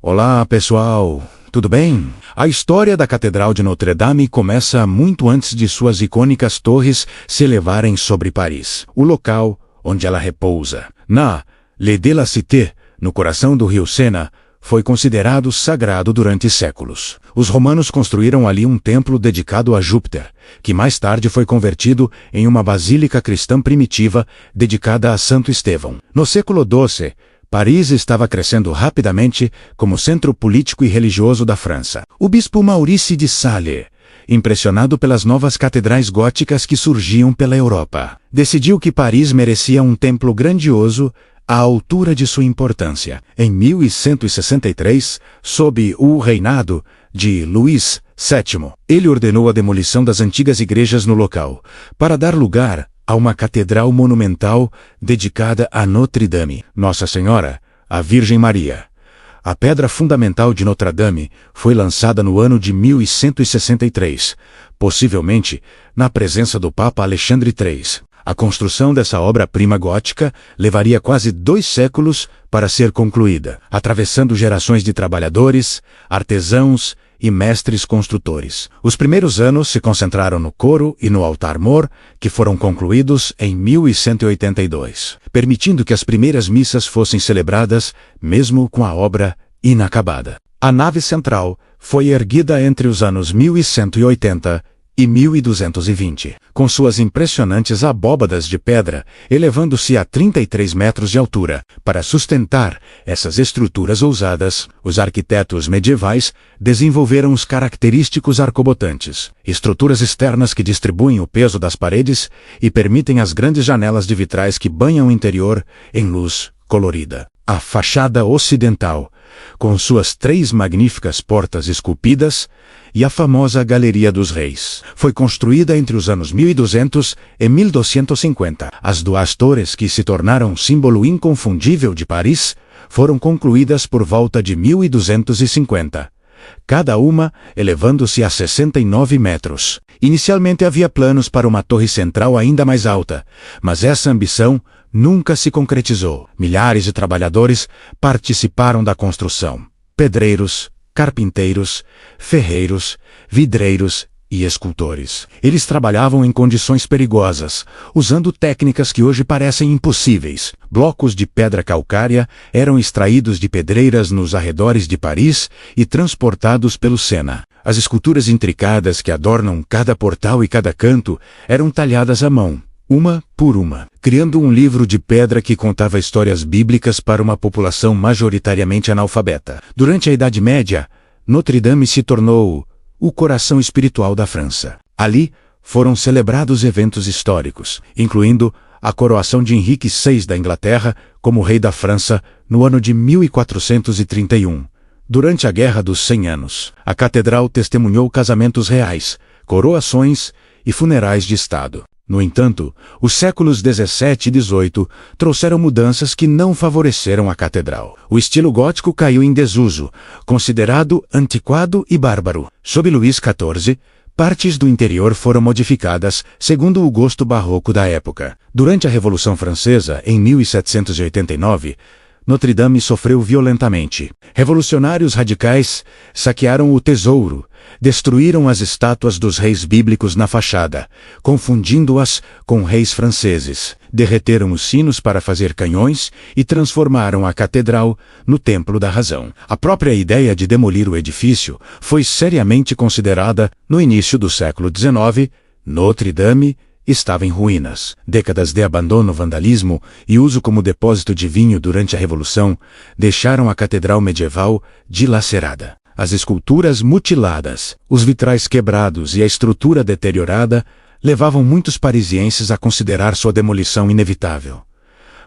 Olá, pessoal! Tudo bem? A história da Catedral de Notre-Dame começa muito antes de suas icônicas torres se elevarem sobre Paris, o local onde ela repousa. Na Les de la Cité, no coração do rio Sena, foi considerado sagrado durante séculos. Os romanos construíram ali um templo dedicado a Júpiter, que mais tarde foi convertido em uma basílica cristã primitiva dedicada a Santo Estevão. No século XII, Paris estava crescendo rapidamente como centro político e religioso da França. O bispo Maurice de Sales, impressionado pelas novas catedrais góticas que surgiam pela Europa, decidiu que Paris merecia um templo grandioso à altura de sua importância. Em 1163, sob o reinado de Luís VII, ele ordenou a demolição das antigas igrejas no local, para dar lugar a uma catedral monumental dedicada a Notre-Dame, Nossa Senhora, a Virgem Maria. A pedra fundamental de Notre-Dame foi lançada no ano de 1163, possivelmente na presença do Papa Alexandre III. A construção dessa obra-prima gótica levaria quase 2 séculos para ser concluída, atravessando gerações de trabalhadores, artesãos e mestres construtores. Os primeiros anos se concentraram no coro e no altar-mor, que foram concluídos em 1182, permitindo que as primeiras missas fossem celebradas mesmo com a obra inacabada. A nave central foi erguida entre os anos 1180 e 1220, com suas impressionantes abóbadas de pedra, elevando-se a 33 metros de altura. Para sustentar essas estruturas ousadas, os arquitetos medievais desenvolveram os característicos arcobotantes, estruturas externas que distribuem o peso das paredes e permitem as grandes janelas de vitrais que banham o interior em luz colorida. A fachada ocidental, com suas 3 magníficas portas esculpidas, e a famosa Galeria dos Reis, foi construída entre os anos 1200 e 1250. As 2 torres, que se tornaram símbolo inconfundível de Paris, foram concluídas por volta de 1250, cada uma elevando-se a 69 metros. Inicialmente havia planos para uma torre central ainda mais alta, mas essa ambição nunca se concretizou. Milhares de trabalhadores participaram da construção: pedreiros, carpinteiros, ferreiros, vidreiros e escultores. Eles trabalhavam em condições perigosas, usando técnicas que hoje parecem impossíveis. Blocos de pedra calcária eram extraídos de pedreiras nos arredores de Paris e transportados pelo Sena. As esculturas intricadas que adornam cada portal e cada canto eram talhadas à mão, uma por uma, criando um livro de pedra que contava histórias bíblicas para uma população majoritariamente analfabeta. Durante a Idade Média, Notre-Dame se tornou o coração espiritual da França. Ali foram celebrados eventos históricos, incluindo a coroação de Henrique VI da Inglaterra como rei da França no ano de 1431. Durante a Guerra dos 100 Anos, a catedral testemunhou casamentos reais, coroações e funerais de Estado. No entanto, os séculos XVII e XVIII trouxeram mudanças que não favoreceram a catedral. O estilo gótico caiu em desuso, considerado antiquado e bárbaro. Sob Luís XIV, partes do interior foram modificadas segundo o gosto barroco da época. Durante a Revolução Francesa, em 1789, Notre-Dame sofreu violentamente. Revolucionários radicais saquearam o tesouro, destruíram as estátuas dos reis bíblicos na fachada, confundindo-as com reis franceses, derreteram os sinos para fazer canhões e transformaram a catedral no Templo da Razão. A própria ideia de demolir o edifício foi seriamente considerada no início do século XIX. Notre-Dame estava em ruínas. Décadas de abandono, vandalismo e uso como depósito de vinho durante a Revolução deixaram a catedral medieval dilacerada. As esculturas mutiladas, os vitrais quebrados e a estrutura deteriorada levavam muitos parisienses a considerar sua demolição inevitável.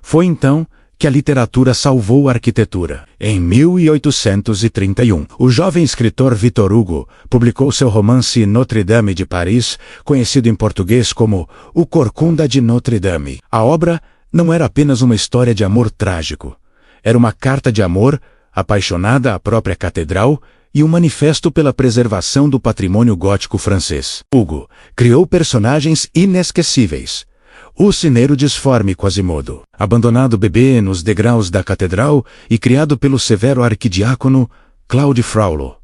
Foi então que a literatura salvou a arquitetura. Em 1831, o jovem escritor Victor Hugo publicou seu romance Notre-Dame de Paris, conhecido em português como O Corcunda de Notre-Dame. A obra não era apenas uma história de amor trágico. Era uma carta de amor apaixonada à própria catedral e um manifesto pela preservação do patrimônio gótico francês. Hugo criou personagens inesquecíveis. O Sineiro Disforme Quasimodo, abandonado bebê nos degraus da catedral e criado pelo severo arquidiácono Claude Fraulo,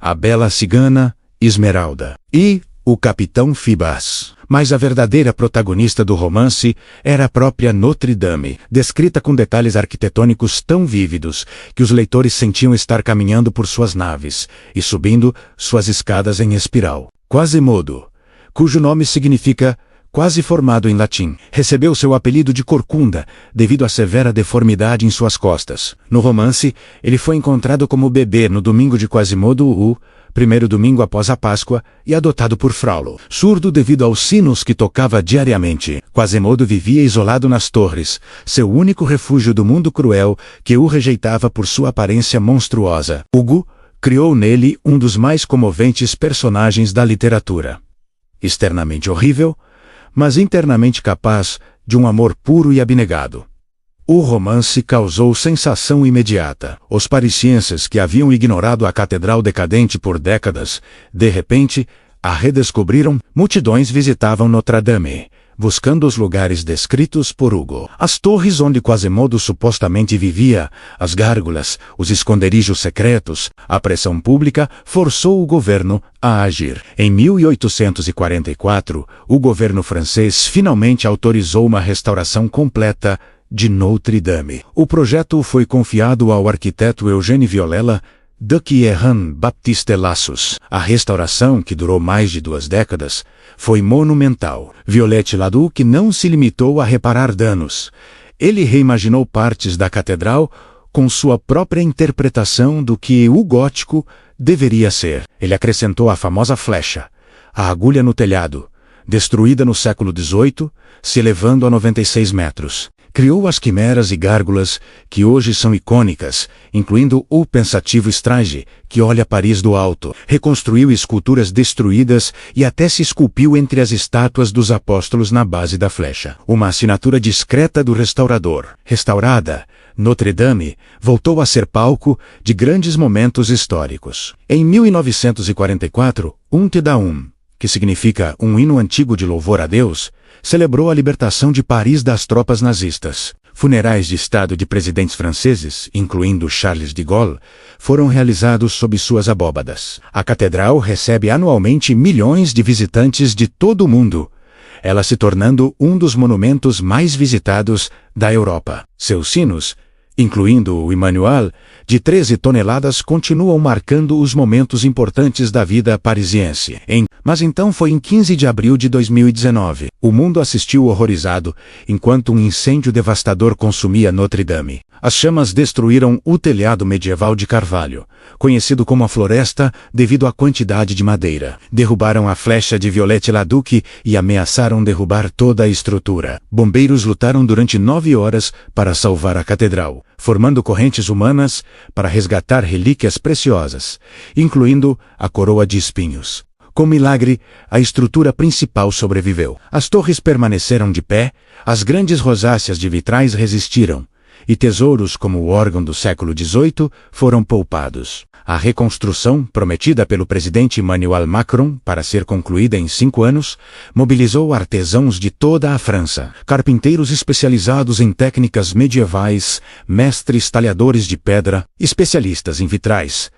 a bela cigana Esmeralda e o capitão Phoebus. Mas a verdadeira protagonista do romance era a própria Notre Dame, descrita com detalhes arquitetônicos tão vívidos que os leitores sentiam estar caminhando por suas naves e subindo suas escadas em espiral. Quasimodo, cujo nome significa quase formado em latim, recebeu seu apelido de Corcunda devido à severa deformidade em suas costas. No romance, ele foi encontrado como bebê no domingo de Quasimodo, o primeiro domingo após a Páscoa, e adotado por Fraulo. Surdo devido aos sinos que tocava diariamente, Quasimodo vivia isolado nas torres, seu único refúgio do mundo cruel que o rejeitava por sua aparência monstruosa. Hugo criou nele um dos mais comoventes personagens da literatura. Externamente horrível, mas internamente capaz de um amor puro e abnegado. O romance causou sensação imediata. Os parisienses que haviam ignorado a catedral decadente por décadas, de repente, a redescobriram. Multidões visitavam Notre Dame, buscando os lugares descritos por Hugo. As torres onde Quasimodo supostamente vivia, as gárgulas, os esconderijos secretos, a pressão pública forçou o governo a agir. Em 1844, o governo francês finalmente autorizou uma restauração completa de Notre Dame. O projeto foi confiado ao arquiteto Eugène Violela de Queyran-Baptiste Lassus. A restauração, que durou mais de 2 décadas, foi monumental. Viollet-le-Duc não se limitou a reparar danos. Ele reimaginou partes da catedral com sua própria interpretação do que o gótico deveria ser. Ele acrescentou a famosa flecha, a agulha no telhado, destruída no século XVIII, se elevando a 96 metros. Criou as quimeras e gárgulas, que hoje são icônicas, incluindo o pensativo Strange, que olha Paris do alto. Reconstruiu esculturas destruídas e até se esculpiu entre as estátuas dos apóstolos na base da flecha. Uma assinatura discreta do restaurador. Restaurada, Notre Dame voltou a ser palco de grandes momentos históricos. Em 1944, um Te Deum, que significa um hino antigo de louvor a Deus, celebrou a libertação de Paris das tropas nazistas. Funerais de Estado de presidentes franceses, incluindo Charles de Gaulle, foram realizados sob suas abóbadas. A catedral recebe anualmente milhões de visitantes de todo o mundo, ela se tornando um dos monumentos mais visitados da Europa. Seus sinos, incluindo o Emmanuel, de 13 toneladas, continuam marcando os momentos importantes da vida parisiense. Mas então foi em 15 de abril de 2019. O mundo assistiu horrorizado enquanto um incêndio devastador consumia Notre Dame. As chamas destruíram o telhado medieval de Carvalho, conhecido como a Floresta devido à quantidade de madeira. Derrubaram a flecha de Viollet-le-Duc e ameaçaram derrubar toda a estrutura. Bombeiros lutaram durante 9 horas para salvar a catedral, formando correntes humanas para resgatar relíquias preciosas, incluindo a coroa de espinhos. Com milagre, a estrutura principal sobreviveu. As torres permaneceram de pé, as grandes rosáceas de vitrais resistiram, e tesouros como o órgão do século XVIII foram poupados. A reconstrução, prometida pelo presidente Emmanuel Macron para ser concluída em 5 anos, mobilizou artesãos de toda a França, carpinteiros especializados em técnicas medievais, mestres talhadores de pedra, especialistas em vitrais.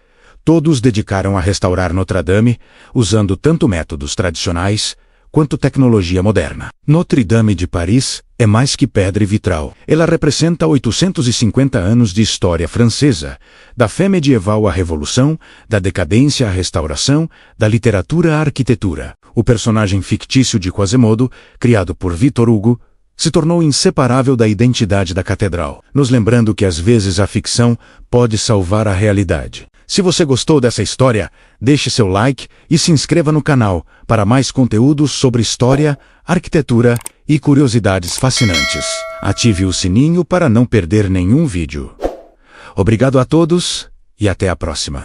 Todos dedicaram a restaurar Notre Dame, usando tanto métodos tradicionais quanto tecnologia moderna. Notre Dame de Paris é mais que pedra e vitral. Ela representa 850 anos de história francesa, da fé medieval à revolução, da decadência à restauração, da literatura à arquitetura. O personagem fictício de Quasimodo, criado por Victor Hugo, se tornou inseparável da identidade da catedral, nos lembrando que às vezes a ficção pode salvar a realidade. Se você gostou dessa história, deixe seu like e se inscreva no canal para mais conteúdos sobre história, arquitetura e curiosidades fascinantes. Ative o sininho para não perder nenhum vídeo. Obrigado a todos e até a próxima.